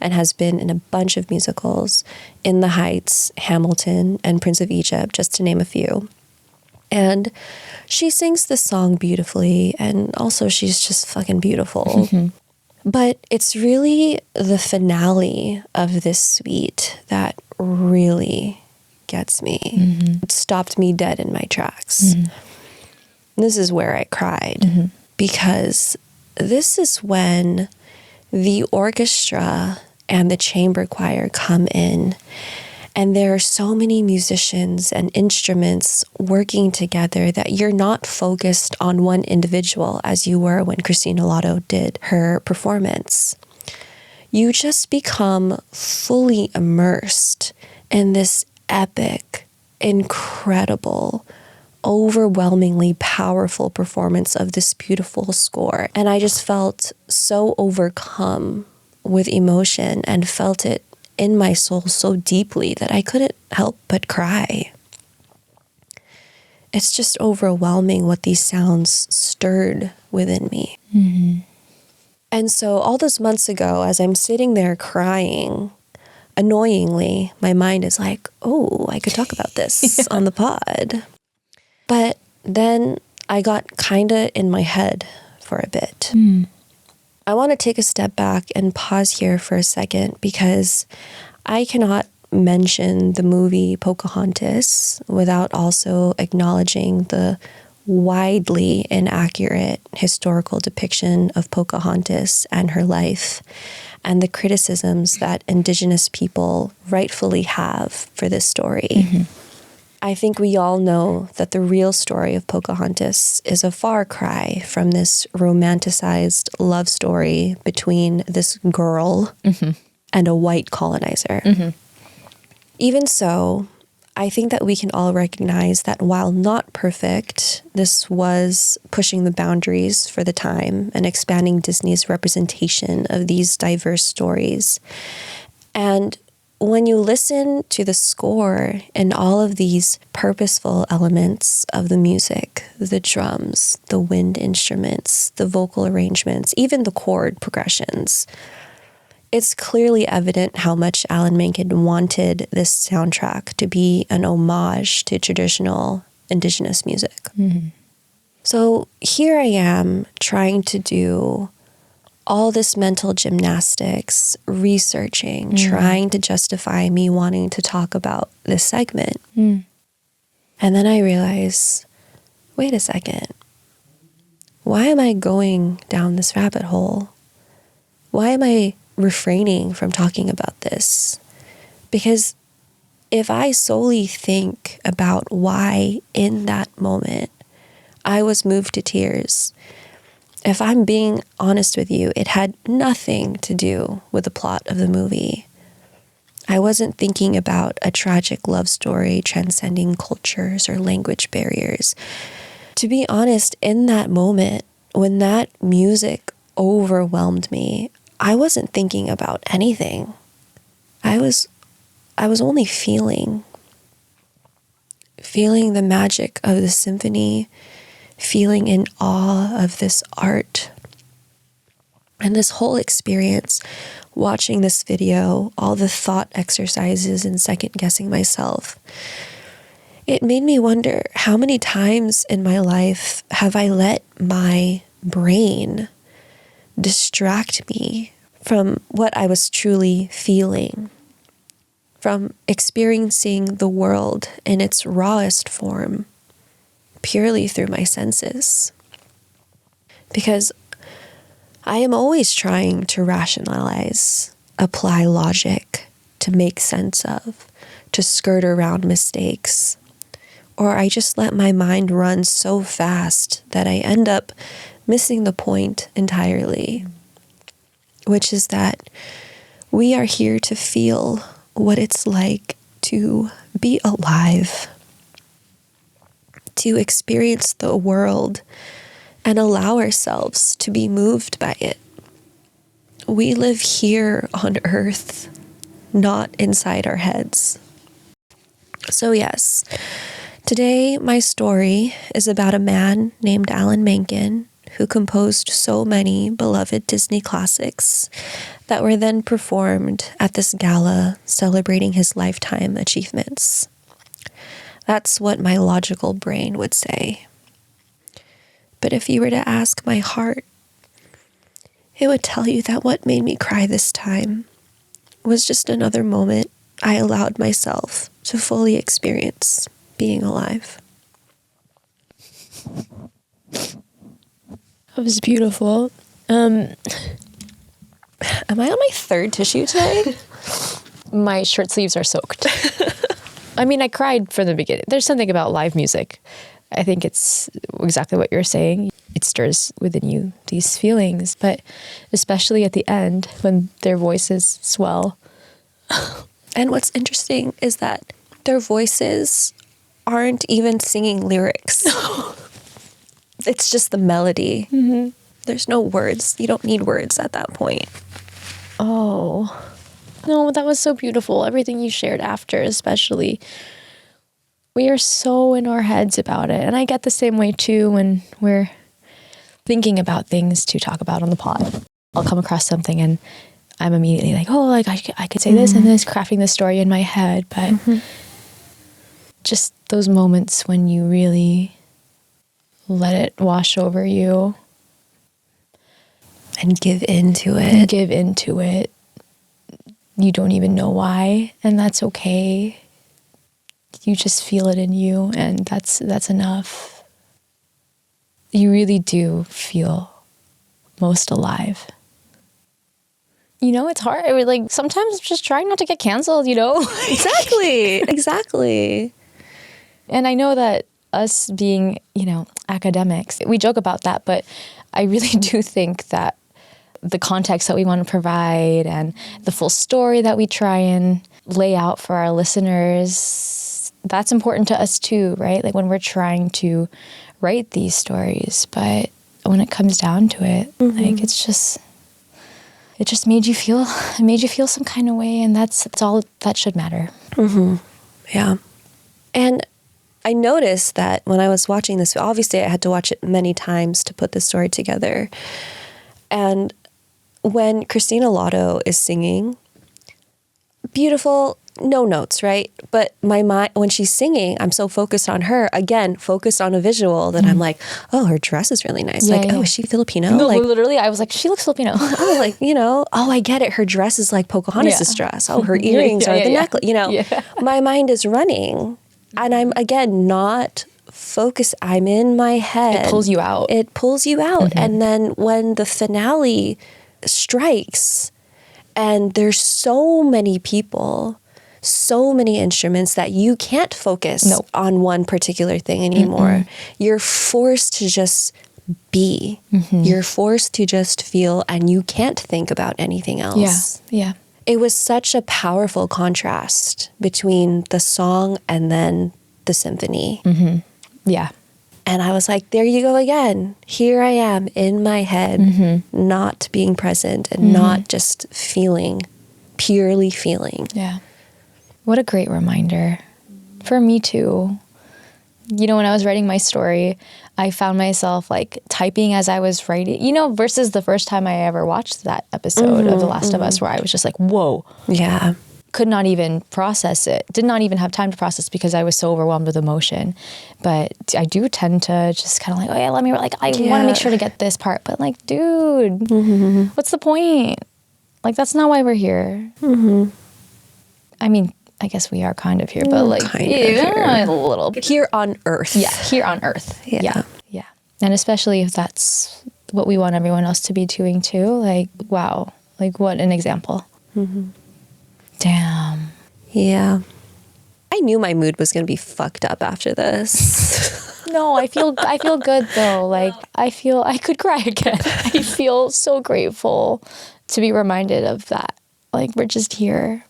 Speaker 1: and has been in a bunch of musicals, In the Heights, Hamilton, and Prince of Egypt, just to name a few. And she sings this song beautifully, and also she's just fucking beautiful. But it's really the finale of this suite that really gets me. It stopped me dead in my tracks. This is where I cried, because this is when the orchestra and the chamber choir come in, and there are so many musicians and instruments working together that you're not focused on one individual as you were when Christine Olato did her performance. You just become fully immersed in this epic, incredible, overwhelmingly powerful performance of this beautiful score. And I just felt so overcome with emotion and felt it in my soul so deeply that I couldn't help but cry. It's just overwhelming what these sounds stirred within me. And so all those months ago, as I'm sitting there crying, annoyingly, my mind is like, oh, I could talk about this on the pod. But then I got kind of in my head for a bit. I want to take a step back and pause here for a second, because I cannot mention the movie Pocahontas without also acknowledging the widely inaccurate historical depiction of Pocahontas and her life, and the criticisms that Indigenous people rightfully have for this story. Mm-hmm. I think we all know that the real story of Pocahontas is a far cry from this romanticized love story between this girl and a white colonizer. Mm-hmm. Even so, I think that we can all recognize that while not perfect, this was pushing the boundaries for the time and expanding Disney's representation of these diverse stories. And when you listen to the score and all of these purposeful elements of the music, the drums, the wind instruments, the vocal arrangements, even the chord progressions, it's clearly evident how much Alan Menken wanted this soundtrack to be an homage to traditional Indigenous music. Mm-hmm. So here I am trying to do all this mental gymnastics, researching, trying to justify me wanting to talk about this segment. Mm. And then I realize, wait a second. Why am I going down this rabbit hole? Why am I refraining from talking about this? Because if I solely think about why in that moment I was moved to tears, if I'm being honest with you, it had nothing to do with the plot of the movie. I wasn't thinking about a tragic love story transcending cultures or language barriers. To be honest, in that moment, when that music overwhelmed me, I wasn't thinking about anything. I was only feeling the magic of the symphony, feeling in awe of this art. And this whole experience, watching this video, all the thought exercises and second guessing myself, it made me wonder how many times in my life have I let my brain distract me from what I was truly feeling, from experiencing the world in its rawest form, purely through my senses. Because I am always trying to rationalize, apply logic, to make sense of, to skirt around mistakes. Or I just let my mind run so fast that I end up missing the point entirely, which is that we are here to feel what it's like to be alive, to experience the world and allow ourselves to be moved by it. We live here on earth, not inside our heads. So yes, today my story is about a man named Alan Menken who composed so many beloved Disney classics that were then performed at this gala celebrating his lifetime achievements. That's what my logical brain would say. But if you were to ask my heart, it would tell you that what made me cry this time was just another moment I allowed myself to fully experience being alive.
Speaker 3: That was beautiful.
Speaker 1: Am I on my third tissue today?
Speaker 3: My shirt sleeves are soaked. I mean, I cried from the beginning. There's something about live music. I think it's exactly what you're saying. It stirs within you these feelings, but especially at the end when their voices swell.
Speaker 1: And what's interesting is that their voices aren't even singing lyrics. It's just the melody. Mm-hmm. There's no words. You don't need words at that point.
Speaker 3: Oh, no, that was so beautiful. Everything you shared after, especially. We are so in our heads about it. And I get the same way too when we're thinking about things to talk about on the pod. I'll come across something and I'm immediately like, oh, like I could say this and this, crafting the story in my head. But just those moments when you really let it wash over you.
Speaker 1: And give into it.
Speaker 3: You don't even know why, and that's okay. You just feel it in you, and that's enough. you really do feel most alive. You know, it's hard. Like sometimes just trying not to get canceled, you know?
Speaker 1: Exactly.
Speaker 3: And I know that us being, you know, academics, we joke about that, but I really do think that the context that we want to provide and the full story that we try and lay out for our listeners, that's important to us too, right? Like when we're trying to write these stories, but when it comes down to it, like it just made you feel some kind of way, and that's all that should matter.
Speaker 1: Yeah. And I noticed that when I was watching this, obviously I had to watch it many times to put the story together. And when Christina Lotto is singing, beautiful, no notes, right? But my mind, when she's singing, I'm so focused on her, again, focused on a visual that I'm like, oh, her dress is really nice.
Speaker 3: Yeah,
Speaker 1: like,
Speaker 3: yeah.
Speaker 1: oh, is she Filipino?
Speaker 3: No,
Speaker 1: like,
Speaker 3: literally, I was like, she looks Filipino.
Speaker 1: oh, like, you know, oh, I get it. Her dress is like Pocahontas' dress. Oh, her earrings are the necklace. You know, my mind is running. And I'm, again, not focused. I'm in my head.
Speaker 3: It pulls you out.
Speaker 1: And then when the finale strikes and there's so many people, so many instruments that you can't focus on one particular thing anymore. You're forced to just be. You're forced to just feel, and you can't think about anything else.
Speaker 3: Yeah.
Speaker 1: It was such a powerful contrast between the song and then the symphony.
Speaker 3: Yeah.
Speaker 1: And I was like, there you go again. Here I am in my head, not being present and not just feeling, purely feeling.
Speaker 3: Yeah. What a great reminder. For me too. You know, when I was writing my story, I found myself like typing as I was writing, you know, versus the first time I ever watched that episode of The Last of Us, where I was just like, whoa.
Speaker 1: Yeah.
Speaker 3: Could not even process it. Did not even have time to process because I was so overwhelmed with emotion. But I do tend to just kind of like, oh yeah, let me, like, I want to make sure to get this part. But like, dude, what's the point? Like, that's not why we're here. I mean, I guess we are kind of here, but like a little bit.
Speaker 1: Here on Earth.
Speaker 3: Yeah, here on Earth. Yeah. And especially if that's what we want everyone else to be doing too. Like, wow. Like, what an example. Damn.
Speaker 1: Yeah. I knew my mood was going to be fucked up after this.
Speaker 3: No, I feel good though. Like, I could cry again. I feel so grateful to be reminded of that. Like, we're just here.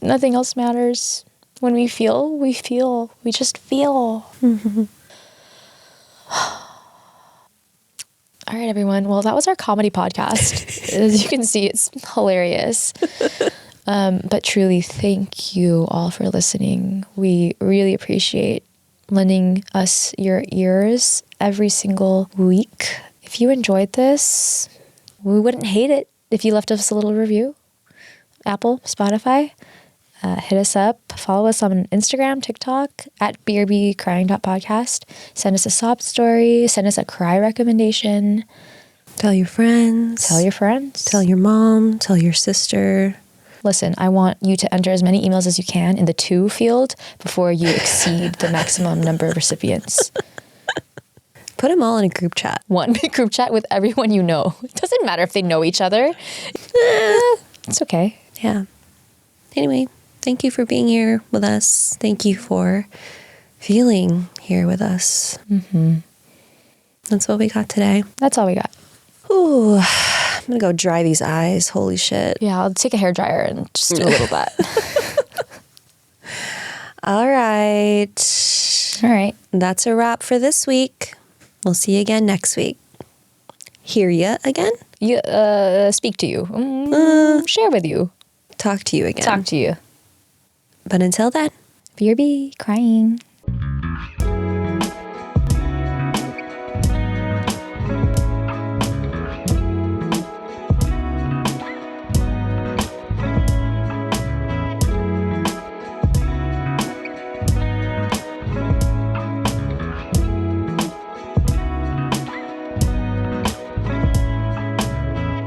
Speaker 3: Nothing else matters. When we feel. We just feel. All right, everyone. Well, that was our comedy podcast. As you can see, it's hilarious. But truly, thank you all for listening. We really appreciate lending us your ears every single week. If you enjoyed this, we wouldn't hate it if you left us a little review. Apple, Spotify. Hit us up. Follow us on Instagram, TikTok, at brbcrying.podcast. Send us a sob story. Send us a cry recommendation.
Speaker 1: Tell your friends.
Speaker 3: Tell your friends.
Speaker 1: Tell your mom. Tell your sister.
Speaker 3: Listen, I want you to enter as many emails as you can in the to field before you exceed the maximum number of recipients.
Speaker 1: Put them all in a group chat.
Speaker 3: One big group chat with everyone you know. It doesn't matter if they know each other. It's okay.
Speaker 1: Yeah. Anyway, thank you for being here with us. Thank you for feeling here with us. That's what we got today.
Speaker 3: That's all we got.
Speaker 1: Ooh, I'm going to go dry these eyes. Holy shit.
Speaker 3: Yeah, I'll take a hairdryer and just do a little bit.
Speaker 1: All right.
Speaker 3: All right.
Speaker 1: That's a wrap for this week. We'll see you again next week. Hear ya again?
Speaker 3: Speak to you. Share with you.
Speaker 1: Talk to you again.
Speaker 3: Talk to you.
Speaker 1: But until then,
Speaker 3: BRB crying.